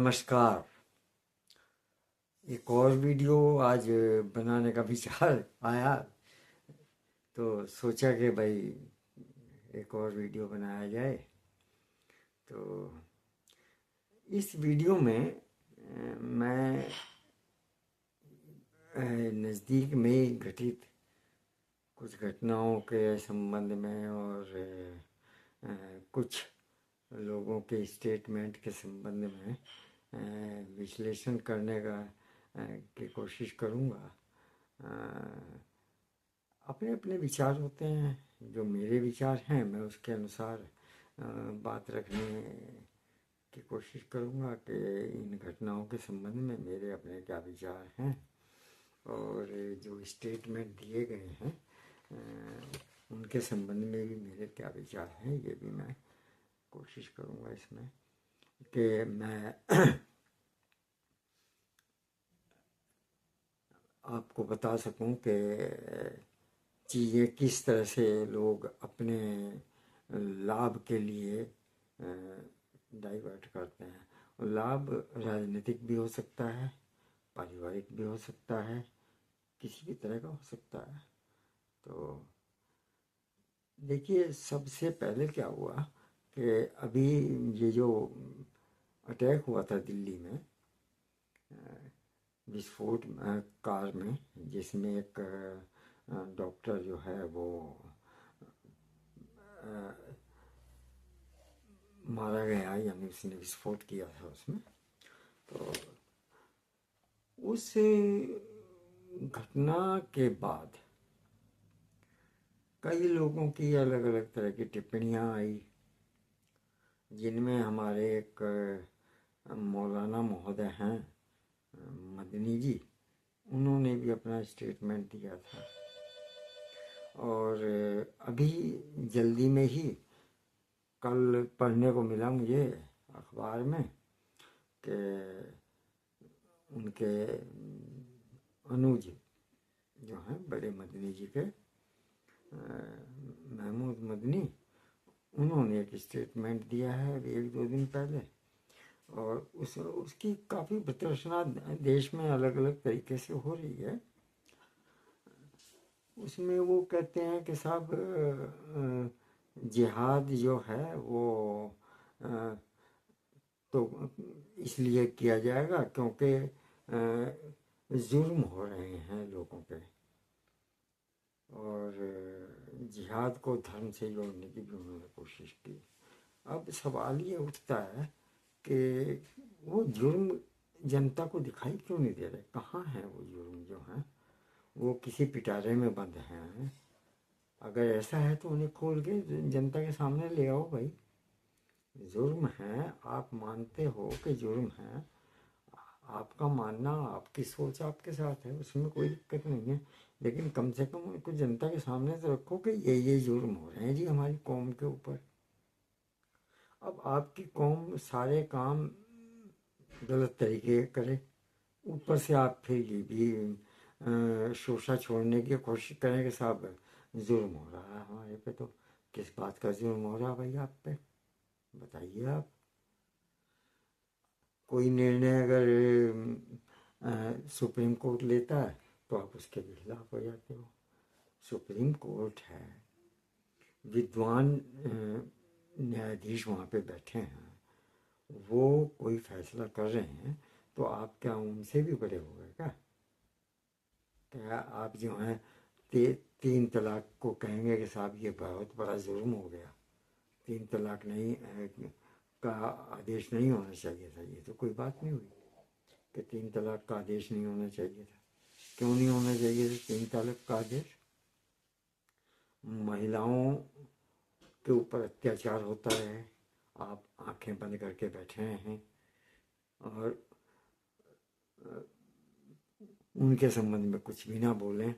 नमस्कार। एक और वीडियो आज बनाने का विचार आया तो सोचा कि भाई एक और वीडियो बनाया जाए। तो इस वीडियो में मैं नज़दीक में ही घटित कुछ घटनाओं के संबंध में और कुछ लोगों के स्टेटमेंट के संबंध में विश्लेषण करने का की कोशिश करूँगा। अपने अपने विचार होते हैं, जो मेरे विचार हैं मैं उसके अनुसार बात रखने की कोशिश करूँगा कि इन घटनाओं के संबंध में मेरे अपने क्या विचार हैं और जो स्टेटमेंट दिए गए हैं उनके संबंध में भी मेरे क्या विचार हैं, ये भी मैं कोशिश करूँगा इसमें कि मैं आपको बता सकूं कि चीज़ें किस तरह से लोग अपने लाभ के लिए डाइवर्ट करते हैं। और लाभ राजनीतिक भी हो सकता है, पारिवारिक भी हो सकता है, किसी भी तरह का हो सकता है। तो देखिए, सबसे पहले क्या हुआ कि अभी ये जो अटैक हुआ था दिल्ली में, विस्फोट कार में, जिसमें एक डॉक्टर जो है वो मारा गया, यानी उसने विस्फोट किया था उसमें। तो उस घटना के बाद कई लोगों की अलग अलग तरह की टिप्पणियां आई, जिनमें हमारे एक मौलाना महोदय हैं मदनी जी, उन्होंने भी अपना स्टेटमेंट दिया था। और अभी जल्दी में ही कल पढ़ने को मिला मुझे अखबार में कि उनके अनुज जो हैं बड़े मदनी जी के, महमूद मदनी, उन्होंने एक स्टेटमेंट दिया है अभी एक दो दिन पहले। और उसकी काफ़ी प्रदर्शना देश में अलग अलग तरीके से हो रही है। उसमें वो कहते हैं कि साहब जिहाद जो है वो तो इसलिए किया जाएगा क्योंकि जुर्म हो रहे हैं लोगों पे, और जिहाद को धर्म से जोड़ने की भी उन्होंने कोशिश की। अब सवाल ये उठता है कि वो जुर्म जनता को दिखाई क्यों नहीं दे रहे? कहाँ हैं वो जुर्म जो हैं? वो किसी पिटारे में बंद हैं? अगर ऐसा है तो उन्हें खोल के जनता के सामने ले आओ भाई। जुर्म है, आप मानते हो कि जुर्म है, आपका मानना, आपकी सोच आपके साथ है, उसमें कोई दिक्कत नहीं है। लेकिन कम से कम उनको जनता के सामने तो रखो कि ये जुर्म हो रहे हैं जी हमारी कौम के ऊपर। अब आपकी कौम सारे काम गलत तरीके करे, ऊपर से आप फिर ये भी शोषा छोड़ने की कोशिश करें कि साहब जुर्म हो रहा है हमारे पे। तो किस बात का जुर्म हो रहा है भाई आप पे, बताइए आप। कोई निर्णय अगर सुप्रीम कोर्ट लेता है तो आप उसके भी खिलाफ हो जाते हो। सुप्रीम कोर्ट है, विद्वान न्यायाधीश वहाँ पे बैठे हैं, वो कोई फैसला कर रहे हैं तो आप क्या उनसे भी बड़े हो गए क्या? क्या आप जो हैं तीन तलाक को कहेंगे कि साहब ये बहुत बड़ा जुर्म हो गया, तीन तलाक नहीं का आदेश नहीं होना चाहिए था? ये तो कोई बात नहीं हुई कि तीन तलाक का आदेश नहीं होना चाहिए था। क्यों नहीं होना चाहिए था तीन तलाक का आदेश? महिलाओं के ऊपर अत्याचार होता है, आप आंखें बंद करके बैठे हैं और उनके संबंध में कुछ भी ना बोलें,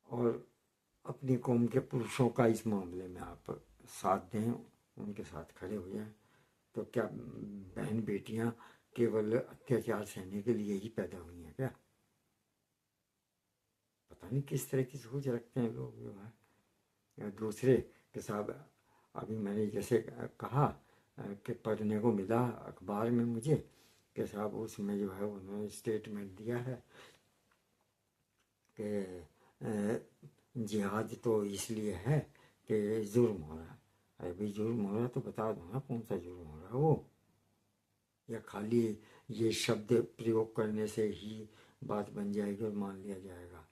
और अपनी कौम के पुरुषों का इस मामले में आप साथ दें, उनके साथ खड़े हो जाएं। तो क्या बहन बेटियां केवल अत्याचार सहने के लिए ही पैदा हुई हैं क्या? पता नहीं किस तरह की सोच रखते हैं लोग जो है। या दूसरे के साथ, अभी मैंने जैसे कहा कि पढ़ने को मिला अखबार में मुझे कि साहब उसमें जो है उन्होंने स्टेटमेंट दिया है कि जिहाद तो इसलिए है कि जुर्म हो रहा है। अरे भाई जुर्म हो रहा है तो बता दो ना कौन सा जुर्म हो रहा है वो, या खाली ये शब्द प्रयोग करने से ही बात बन जाएगी और मान लिया जाएगा।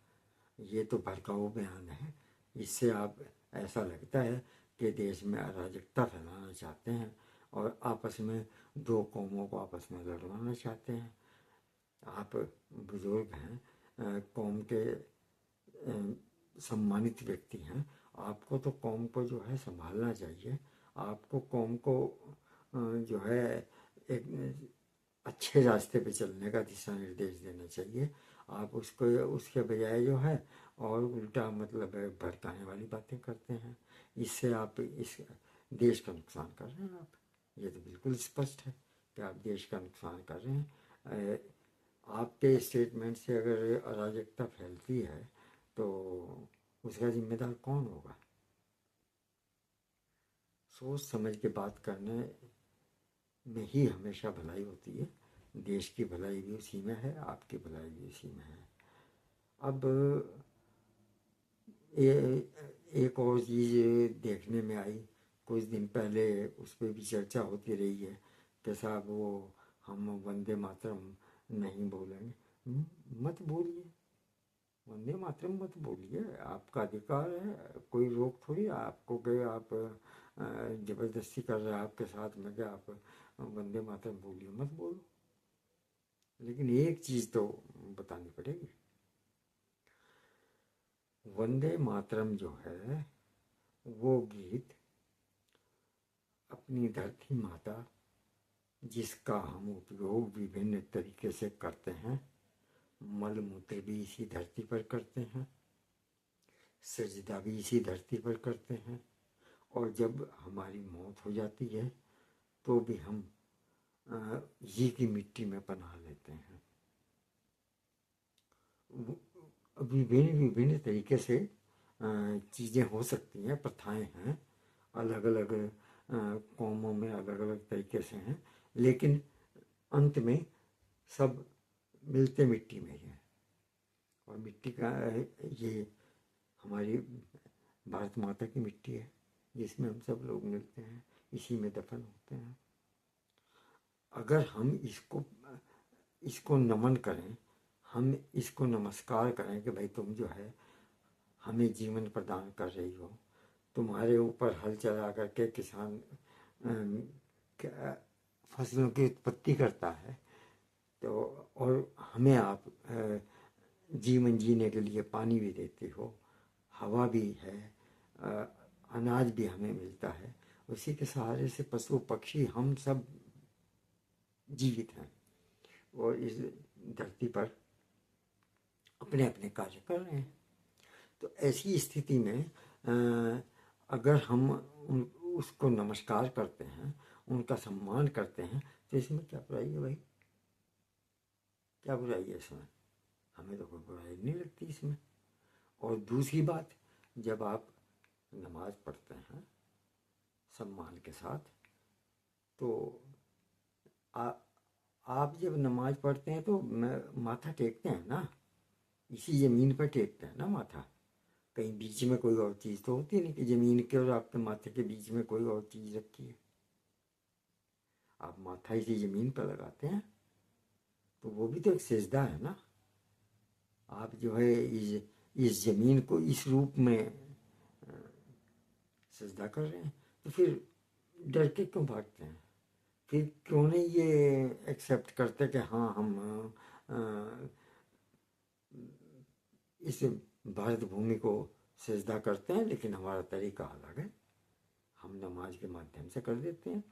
ये तो भड़काऊ बयान है। इससे आप ऐसा लगता है कि देश में अराजकता फैलाना चाहते हैं और आपस में दो कौमों को आपस में लड़वाना चाहते हैं। आप बुजुर्ग हैं, कौम के सम्मानित व्यक्ति हैं, आपको तो कौम को जो है संभालना चाहिए। आपको कौम को जो है एक अच्छे रास्ते पे चलने का दिशा निर्देश देना चाहिए। आप उसको उसके बजाय जो है और उल्टा मतलब भड़काने वाली बातें करते हैं। इससे आप इस देश का नुकसान कर रहे हैं। आप ये तो बिल्कुल स्पष्ट है कि आप देश का नुकसान कर रहे हैं। आपके स्टेटमेंट से अगर अराजकता फैलती है तो उसका जिम्मेदार कौन होगा? सोच समझ के बात करने में ही हमेशा भलाई होती है। देश की भलाई भी उसी में है, आपकी भलाई भी उसी में है। अब एक और चीज़ देखने में आई कुछ दिन पहले, उस पर भी चर्चा होती रही है कि साहब वो हम वंदे मातरम नहीं बोलेंगे। मत बोलिए, वंदे मातरम मत बोलिए, आपका अधिकार है, कोई रोक थोड़ी आपको कि आप ज़बरदस्ती कर रहे हैं आपके साथ में कि आप वंदे मातरम बोलिए, मत बोलो। लेकिन एक चीज़ तो बतानी पड़ेगी, वंदे मातरम जो है वो गीत अपनी धरती माता जिसका हम उपयोग विभिन्न तरीके से करते हैं, मल मूत्र भी इसी धरती पर करते हैं, सजदा भी इसी धरती पर करते हैं, और जब हमारी मौत हो जाती है तो भी हम ये की मिट्टी में पनाह लेते हैं। विभिन्न विभिन्न तरीके से चीज़ें हो सकती हैं, प्रथाएं हैं, अलग अलग कौमों में अलग अलग तरीके से हैं, लेकिन अंत में सब मिलते मिट्टी में ही हैं। और मिट्टी का ये हमारी भारत माता की मिट्टी है जिसमें हम सब लोग मिलते हैं, इसी में दफन होते हैं। अगर हम इसको नमन करें, हम इसको नमस्कार करें कि भाई तुम जो है हमें जीवन प्रदान कर रही हो, तुम्हारे ऊपर हल चला करके किसान फसलों की उत्पत्ति करता है, तो और हमें आप जीवन जीने के लिए पानी भी देते हो, हवा भी है, अनाज भी हमें मिलता है, उसी के सहारे से पशु पक्षी हम सब जीवित हैं और इस धरती पर अपने अपने कार्य कर रहे हैं। तो ऐसी स्थिति में अगर हम उसको नमस्कार करते हैं, उनका सम्मान करते हैं, तो इसमें क्या बुराई है भाई? क्या बुराई है इसमें? हमें तो कोई बुराई नहीं लगती इसमें। और दूसरी बात, जब आप नमाज पढ़ते हैं सम्मान के साथ, तो आप जब नमाज पढ़ते हैं तो माथा टेकते हैं ना, इसी ज़मीन पर टेकते हैं ना माथा। कहीं बीच में कोई और चीज़ तो होती नहीं कि ज़मीन के और आपके माथे के बीच में कोई और चीज़ रखी है। आप माथा इसी ज़मीन पर लगाते हैं, तो वो भी तो एक सजदा है ना। आप जो है इस ज़मीन को इस रूप में सजदा कर रहे हैं, तो फिर डर के क्यों भागते हैं? फिर क्यों नहीं ये एक्सेप्ट करते कि हाँ हम इस भारत भूमि को सजदा करते हैं, लेकिन हमारा तरीका अलग है। हम नमाज के माध्यम से कर देते हैं,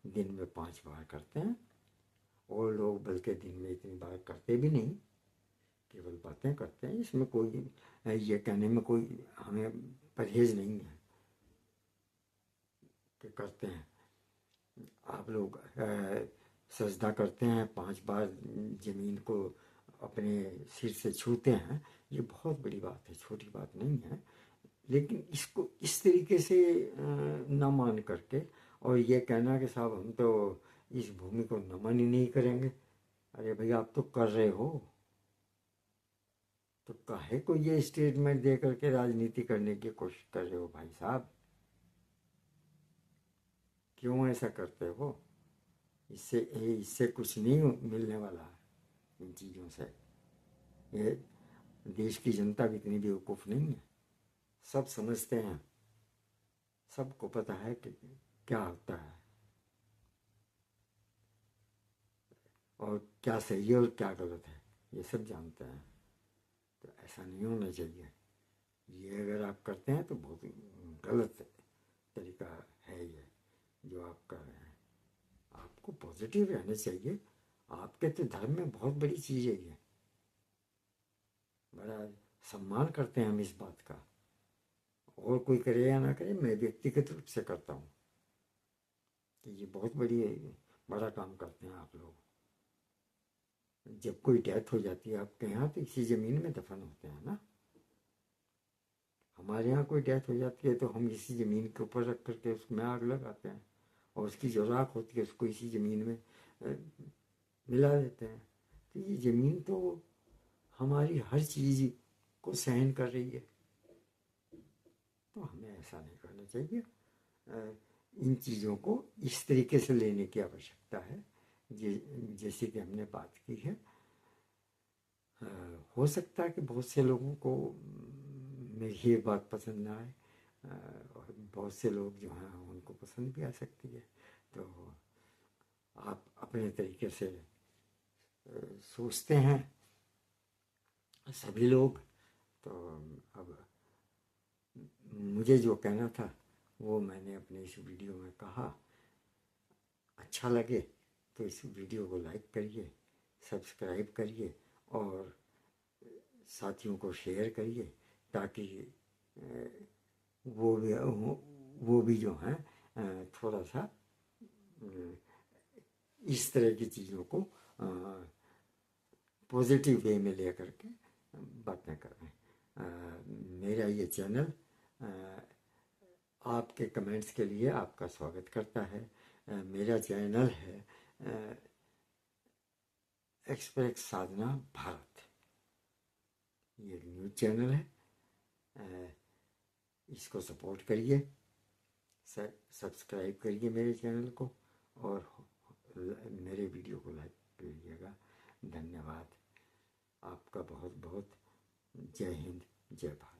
दिन में 5 बार करते हैं, और लोग बल्कि दिन में इतनी बार करते भी नहीं, केवल बातें करते हैं। इसमें कोई ये कहने में कोई हमें परहेज नहीं है कि करते हैं। आप लोग सजदा करते हैं, 5 बार ज़मीन को अपने सिर से छूते हैं, ये बहुत बड़ी बात है, छोटी बात नहीं है। लेकिन इसको इस तरीके से ना मान करके और ये कहना कि साहब हम तो इस भूमि को नमन ही नहीं करेंगे। अरे भैया आप तो कर रहे हो, तो काहे को ये स्टेटमेंट दे करके राजनीति करने की कोशिश कर रहे हो भाई साहब? क्यों ऐसा करते हो? इससे इससे कुछ नहीं मिलने वाला है इन चीज़ों से। ये देश की जनता भी इतनी बेवकूफ़ नहीं है, सब समझते हैं, सबको पता है कि क्या होता है और क्या सही है और क्या गलत है, ये सब जानते हैं। तो ऐसा नहीं होना चाहिए। ये अगर आप करते हैं तो बहुत गलत तरीका है ये जो आप कर रहे हैं। आपको पॉजिटिव रहना चाहिए। आपके तो धर्म में बहुत बड़ी चीज़ है ये, बड़ा सम्मान करते हैं हम इस बात का। और कोई करे या ना करे, मैं व्यक्तिगत रूप से करता हूँ कि ये बहुत बड़ा काम करते हैं आप लोग। जब कोई डेथ हो जाती है आपके यहाँ तो इसी ज़मीन में दफन होते हैं ना। हमारे यहाँ कोई डेथ हो जाती है तो हम इसी ज़मीन के ऊपर रख करके उसमें आग लगाते हैं, और उसकी जो राख होती है उसको इसी ज़मीन में मिला देते हैं। तो ये ज़मीन तो हमारी हर चीज़ को सहन कर रही है, तो हमें ऐसा नहीं करना चाहिए। इन चीज़ों को इस तरीके से लेने की आवश्यकता है जैसे कि हमने बात की है। हो सकता है कि बहुत से लोगों को मेरी ये बात पसंद ना आए, और बहुत से लोग जो हैं उनको पसंद भी आ सकती है। तो आप अपने तरीके से सोचते हैं सभी लोग। तो अब मुझे जो कहना था वो मैंने अपने इस वीडियो में कहा। अच्छा लगे तो इस वीडियो को लाइक करिए, सब्सक्राइब करिए और साथियों को शेयर करिए, ताकि वो भी जो हैं थोड़ा सा इस तरह की चीज़ों को पॉजिटिव वे में ले करके बातें करें। मेरा ये चैनल आपके कमेंट्स के लिए आपका स्वागत करता है। मेरा चैनल है एक्सप्रेस साधना भारत, ये न्यूज़ चैनल है। इसको सपोर्ट करिए, सब्सक्राइब करिए मेरे चैनल को, और मेरे वीडियो को लाइक कीजिएगा। धन्यवाद आपका बहुत बहुत। जय हिंद, जय भारत।